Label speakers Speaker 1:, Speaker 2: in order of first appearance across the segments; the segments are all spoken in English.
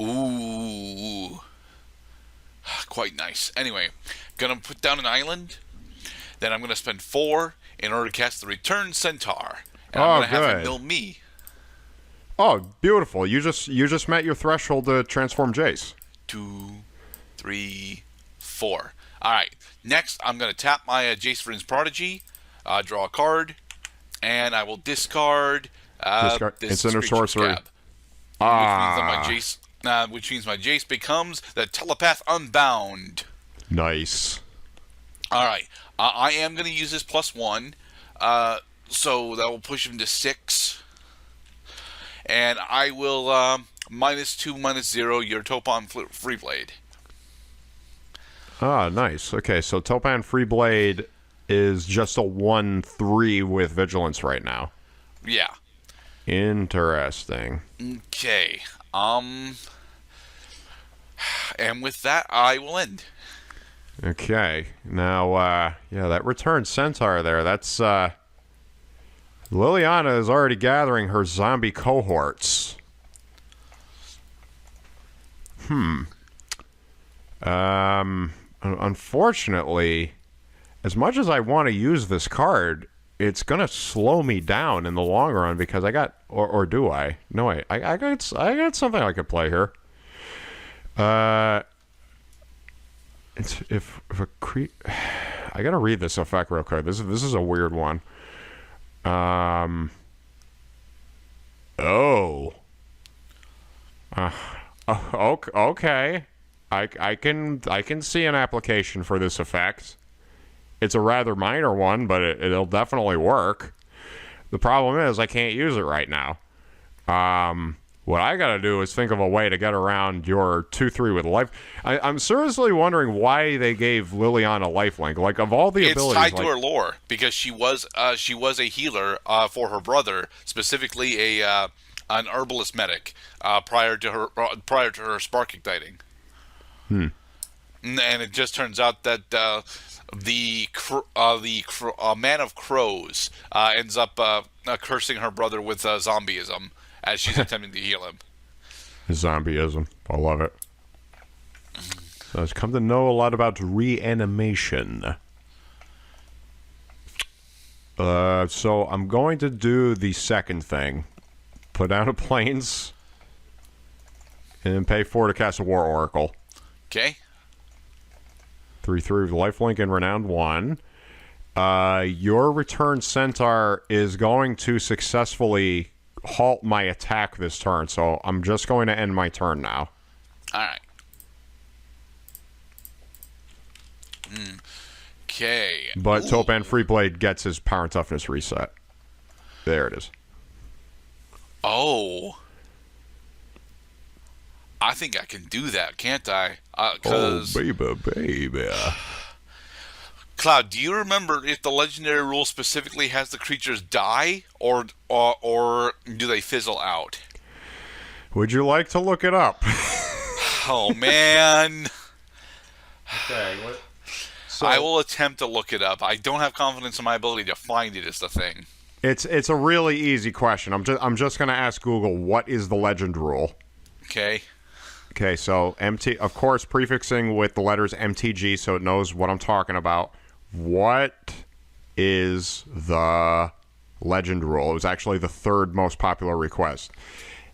Speaker 1: Ooh, quite nice. Anyway, gonna put down an island. Then I'm gonna spend 4 in order to cast the Return Centaur, and I'm
Speaker 2: Oh,
Speaker 1: gonna have him
Speaker 2: good.
Speaker 1: mill me.
Speaker 2: Oh, beautiful. You just met your threshold to transform Jace.
Speaker 1: 2, 3, 4. All right. Next, I'm gonna tap my Jace Vryn's Prodigy, draw a card, and I will discard
Speaker 2: Discard
Speaker 1: this
Speaker 2: instant or
Speaker 1: Screeching
Speaker 2: sorcery.
Speaker 1: Scab,
Speaker 2: Ah,
Speaker 1: which means my Jace becomes the Telepath Unbound.
Speaker 2: nice.
Speaker 1: All right, I am going to use this +1, so that will push him to 6, and I will -2, -0 your Topon Freeblade.
Speaker 2: Ah, nice. Okay, so Topan Freeblade is just a 1/3 with Vigilance right now.
Speaker 1: Yeah.
Speaker 2: Interesting.
Speaker 1: Okay. And with that, I will end.
Speaker 2: Okay. Now, yeah, that Return Centaur there, that's, Liliana is already gathering her zombie cohorts. Unfortunately, as much as I want to use this card, it's gonna slow me down in the long run because I got, or do I? No, I got something I could play here. It's if a I gotta read this effect real quick. This is a weird one. Oh. Okay. I can see an application for this effect. It's a rather minor one, but it'll definitely work. The problem is I can't use it right now. What I gotta do is think of a way to get around your 2/3 with life. I'm seriously wondering why they gave Liliana lifelink. Like, of all the
Speaker 1: It's
Speaker 2: abilities,
Speaker 1: tied
Speaker 2: like,
Speaker 1: to her lore because she was a healer for her brother, specifically an herbalist medic prior to her spark igniting. And it just turns out that the man of crows ends up cursing her brother with zombieism as she's attempting to heal him.
Speaker 2: zombieism. I love it. So I've come to know a lot about reanimation. So I'm going to do the second thing. Put down a planes and then pay 4 to cast a War Oracle.
Speaker 1: Okay.
Speaker 2: 3/3 with lifelink and renowned 1. Your Return Centaur is going to successfully halt my attack this turn, so I'm just going to end my turn now.
Speaker 1: All right. Okay.
Speaker 2: But
Speaker 1: Ooh.
Speaker 2: Topan Freeblade gets his power and toughness reset. There it is.
Speaker 1: Oh. I think I can do that, can't I?
Speaker 2: Oh, baby.
Speaker 1: Cloud, do you remember if the legendary rule specifically has the creatures die or do they fizzle out?
Speaker 2: Would you like to look it up?
Speaker 1: Oh man.
Speaker 2: Okay. So
Speaker 1: I will attempt to look it up. I don't have confidence in my ability to find it is the thing.
Speaker 2: it's a really easy question. I'm just going to ask Google, what is the legend rule?
Speaker 1: Okay.
Speaker 2: Okay, so MT, of course, prefixing with the letters MTG so it knows what I'm talking about. What is the legend rule? It was actually the third most popular request.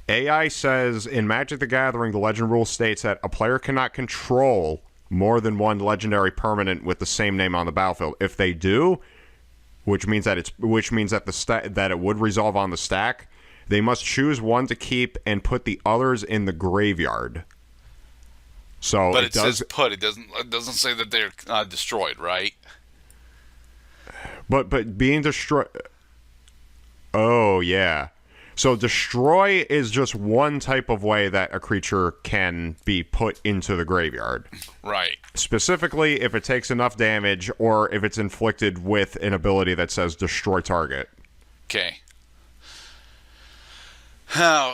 Speaker 2: AI says, in Magic the Gathering, the legend rule states that a player cannot control more than one legendary permanent with the same name on the battlefield. If they do, which means that that it would resolve on the stack, they must choose one to keep and put the others in the graveyard. So,
Speaker 1: but it says put. It doesn't say that they're destroyed, right?
Speaker 2: But being destroyed. Oh yeah. So destroy is just one type of way that a creature can be put into the graveyard.
Speaker 1: Right.
Speaker 2: Specifically, if it takes enough damage, or if it's inflicted with an ability that says destroy target.
Speaker 1: Okay.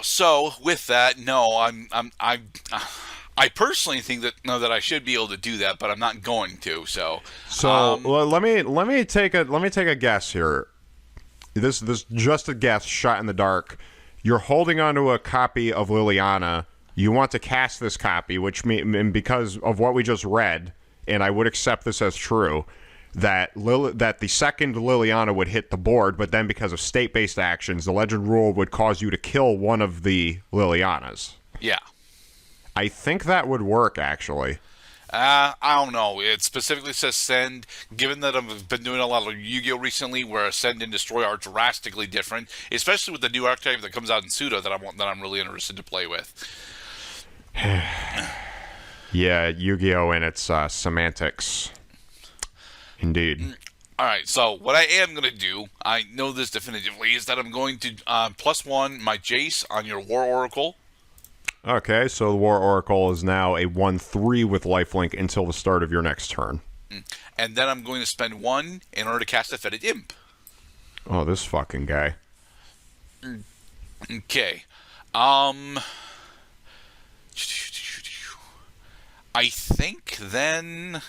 Speaker 1: So with that, no, I personally think that I should be able to do that, but I'm not going to. So
Speaker 2: let me take a guess here. This just a guess, shot in the dark. You're holding onto a copy of Liliana you want to cast this copy, and because of what we just read, and I would accept this as true, that the second Liliana would hit the board, but then because of state-based actions, the legend rule would cause you to kill one of the Lilianas.
Speaker 1: Yeah.
Speaker 2: I think that would work, actually.
Speaker 1: I don't know. It specifically says send. Given that I've been doing a lot of Yu-Gi-Oh recently, where send and destroy are drastically different, especially with the new archetype that comes out in Pseudo that I'm really interested to play with.
Speaker 2: Yeah, Yu-Gi-Oh and its semantics. Indeed.
Speaker 1: All right, so what I am going to do, I know this definitively, is that I'm going to +1 my Jace on your War Oracle.
Speaker 2: Okay, so the War Oracle is now a 1/3 with lifelink until the start of your next turn.
Speaker 1: And then I'm going to spend 1 in order to cast a Fetid Imp.
Speaker 2: Oh, this fucking guy.
Speaker 1: Okay. I think then...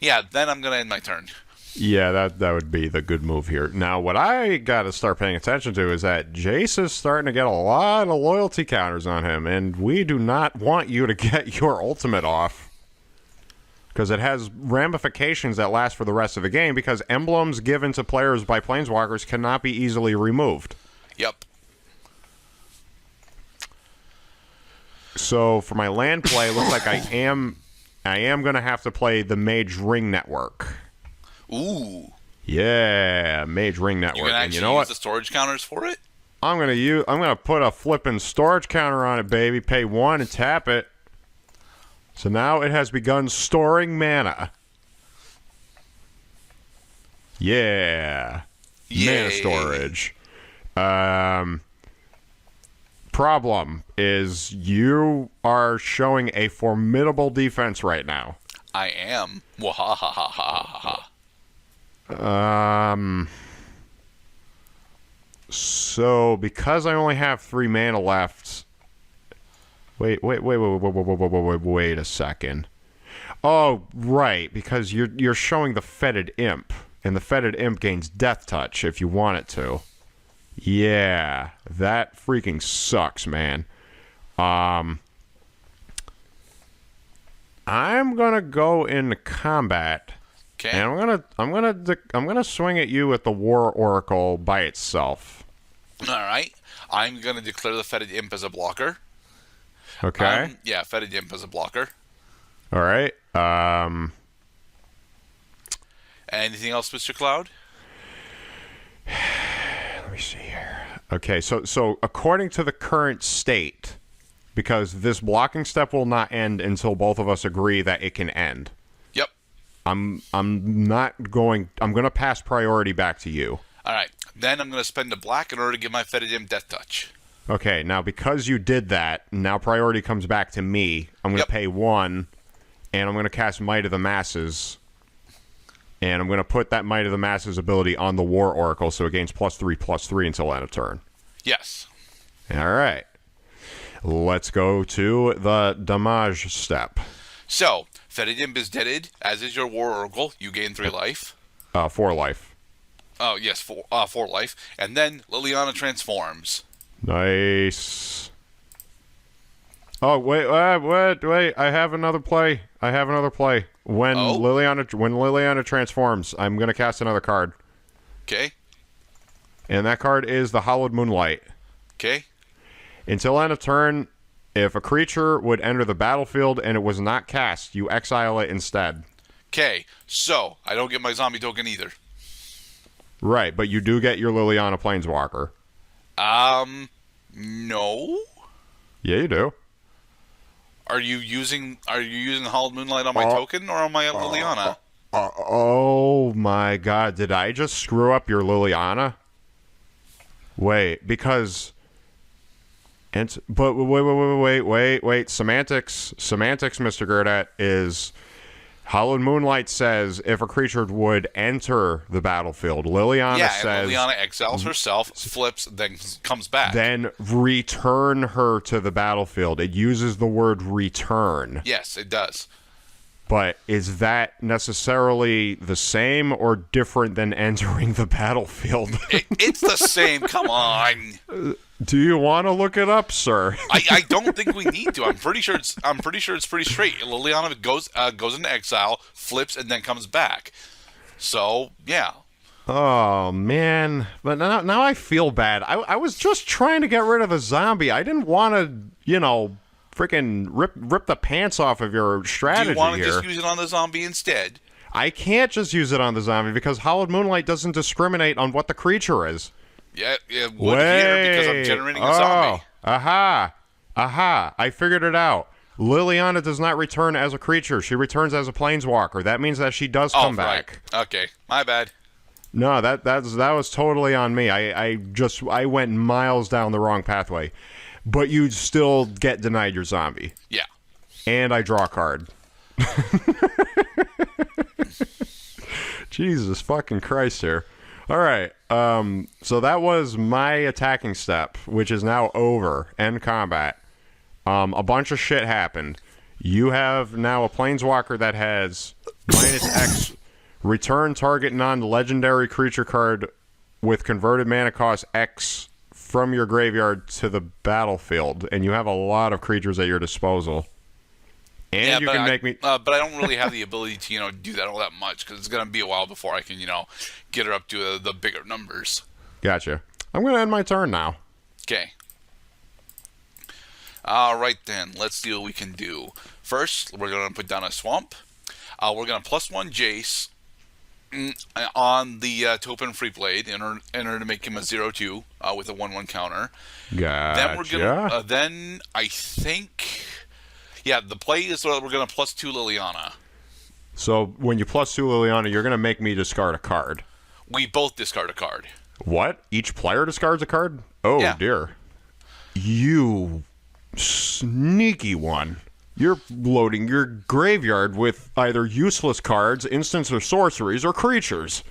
Speaker 1: Yeah, then I'm going to end my turn.
Speaker 2: Yeah, that would be the good move here. Now, what I got to start paying attention to is that Jace is starting to get a lot of loyalty counters on him, and we do not want you to get your ultimate off. Because it has ramifications that last for the rest of the game, because emblems given to players by Planeswalkers cannot be easily removed.
Speaker 1: Yep.
Speaker 2: So, for my land play, it looks like I am going to have to play the Mage Ring Network.
Speaker 1: Ooh.
Speaker 2: Yeah, Mage Ring Network.
Speaker 1: You can actually use the storage counters for it?
Speaker 2: I'm gonna put a flipping storage counter on it, baby. Pay 1 and tap it. So now it has begun storing mana. Yeah.
Speaker 1: Yay.
Speaker 2: Mana storage. Problem is you are showing a formidable defense right now.
Speaker 1: I am. Wahahaha.
Speaker 2: So because I only have 3 mana left. Wait a second. Oh, right, because you're showing the Fetid Imp, and the Fetid Imp gains Death Touch if you want it to. Yeah, that freaking sucks, man. I'm gonna go into combat.
Speaker 1: Okay.
Speaker 2: And I'm gonna swing at you with the War Oracle by itself.
Speaker 1: All right. I'm going to declare the Fetid Imp as a blocker.
Speaker 2: Okay.
Speaker 1: Yeah, Fetid Imp as a blocker.
Speaker 2: All right.
Speaker 1: Anything else, Mr. Cloud?
Speaker 2: Let me see here. Okay, so according to the current state, because this blocking step will not end until both of us agree that it can end.
Speaker 1: Yep.
Speaker 2: I'm going to pass priority back to you.
Speaker 1: All right. Then I'm going to spend a black in order to give my Fetid Imp Death Touch.
Speaker 2: Okay, now because you did that, now priority comes back to me. I'm going to pay 1, and I'm going to cast Might of the Masses. And I'm going to put that Might of the Masses ability on the War Oracle, so it gains +3/+3 until end of turn.
Speaker 1: Yes.
Speaker 2: All right. Let's go to the damage step.
Speaker 1: So, Fetid Imp is deaded, as is your War Oracle. You gain 3 life.
Speaker 2: 4 life.
Speaker 1: Oh, yes, 4 life. And then Liliana transforms.
Speaker 2: Nice. Oh, wait, I have another play. When Liliana transforms, I'm going to cast another card.
Speaker 1: Okay.
Speaker 2: And that card is the Hallowed Moonlight.
Speaker 1: Okay.
Speaker 2: Until end of turn, if a creature would enter the battlefield and it was not cast, you exile it instead.
Speaker 1: Okay. So, I don't get my zombie token either.
Speaker 2: Right, but you do get your Liliana Planeswalker.
Speaker 1: No.
Speaker 2: Yeah, you do.
Speaker 1: Are you using Hallowed Moonlight on my token or on my Liliana?
Speaker 2: Oh my god, did I just screw up your Liliana? Wait, because... But wait. Semantics, Mr. Gerdat, is... Hallowed Moonlight says if a creature would enter the battlefield, Liliana says...
Speaker 1: Yeah, Liliana exiles herself, flips, then comes back.
Speaker 2: Then return her to the battlefield. It uses the word return.
Speaker 1: Yes, it does.
Speaker 2: But is that necessarily the same or different than entering the battlefield?
Speaker 1: It's the same. Come on.
Speaker 2: Do you want to look it up, sir?
Speaker 1: I don't think we need to. I'm pretty sure it's pretty straight. Liliana goes into exile, flips, and then comes back. So yeah.
Speaker 2: Oh man, but now I feel bad. I was just trying to get rid of the zombie. I didn't want to, freaking rip the pants off of your strategy here.
Speaker 1: Do you want to just use it on the zombie instead?
Speaker 2: I can't just use it on the zombie because Hallowed Moonlight doesn't discriminate on what the creature is.
Speaker 1: Yeah, it would here because I'm generating a zombie.
Speaker 2: Aha. I figured it out. Liliana does not return as a creature. She returns as a planeswalker. That means that she does come back.
Speaker 1: Right. Okay, my bad.
Speaker 2: No, that was totally on me. I went miles down the wrong pathway. But you still get denied your zombie.
Speaker 1: Yeah.
Speaker 2: And I draw a card. Jesus fucking Christ here. All right. So that was my attacking step, which is now over. End combat. A bunch of shit happened. You have now a planeswalker that has -X. Return target non-legendary creature card with converted mana cost X from your graveyard to the battlefield, and you have a lot of creatures at your disposal. And
Speaker 1: yeah,
Speaker 2: you can make me.
Speaker 1: But I don't really have the ability to, do that all that much because it's gonna be a while before I can, get her up to the bigger numbers.
Speaker 2: Gotcha. I'm gonna end my turn now.
Speaker 1: Okay. All right then. Let's see what we can do. First, we're gonna put down a swamp. We're gonna +1 Jace on the Topin Freeblade in order to make him a 0/2 with a 1/1 counter.
Speaker 2: Gotcha.
Speaker 1: Then we're gonna. Then I think, the play is that we're gonna +2 Liliana.
Speaker 2: So when you +2 Liliana, you're gonna make me discard a card.
Speaker 1: We both discard a card.
Speaker 2: What? Each player discards a card? Oh
Speaker 1: yeah.
Speaker 2: Dear. You sneaky one. You're loading your graveyard with either useless cards, instants or sorceries, or creatures.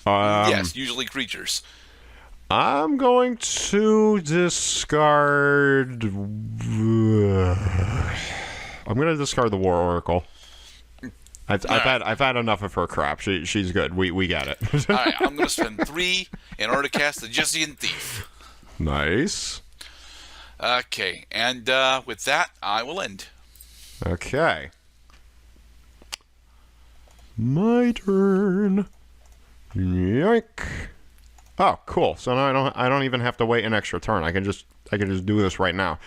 Speaker 1: Yes, usually creatures.
Speaker 2: I'm going to discard... I'm going to discard the War Oracle. I've had enough of her crap. She's good. We get it.
Speaker 1: All right, I'm going to spend 3 in order to cast the Jessian Thief.
Speaker 2: Nice.
Speaker 1: Okay, and with that, I will end.
Speaker 2: Okay. My turn. Yoink. Oh, cool. So now I don't even have to wait an extra turn. I can just do this right now.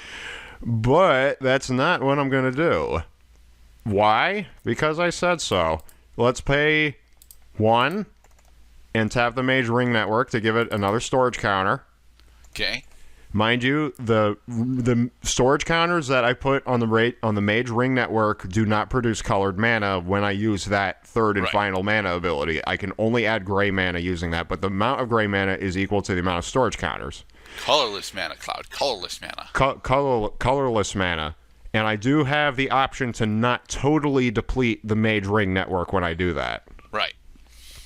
Speaker 2: But that's not what I'm going to do. Why? Because I said so. Let's pay 1 and tap the Mage Ring Network to give it another storage counter.
Speaker 1: Okay.
Speaker 2: Mind you, the storage counters that I put on the Mage Ring Network do not produce colored mana when I use that third and final mana ability. I can only add gray mana using that, but the amount of gray mana is equal to the amount of storage counters.
Speaker 1: Colorless mana, Cloud. Colorless mana.
Speaker 2: Colorless mana. And I do have the option to not totally deplete the Mage Ring Network when I do that.
Speaker 1: Right.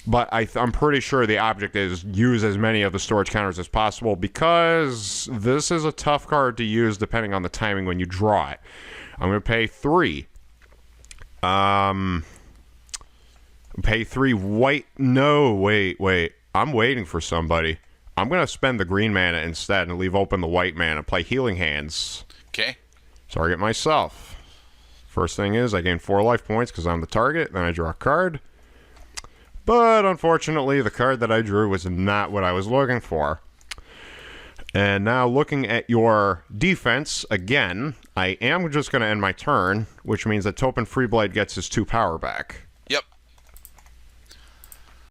Speaker 2: But I'm pretty sure the object is use as many of the storage counters as possible because this is a tough card to use depending on the timing when you draw it. I'm going to pay 3. Pay 3 white. No, wait. I'm waiting for somebody. I'm going to spend the green mana instead and leave open the white mana. Play Healing Hands.
Speaker 1: Okay.
Speaker 2: Target myself. First thing is I gain 4 life points because I'm the target. Then I draw a card. But unfortunately, the card that I drew was not what I was looking for. And now looking at your defense, again, I am just going to end my turn, which means that Topin Freeblade gets his 2 power back.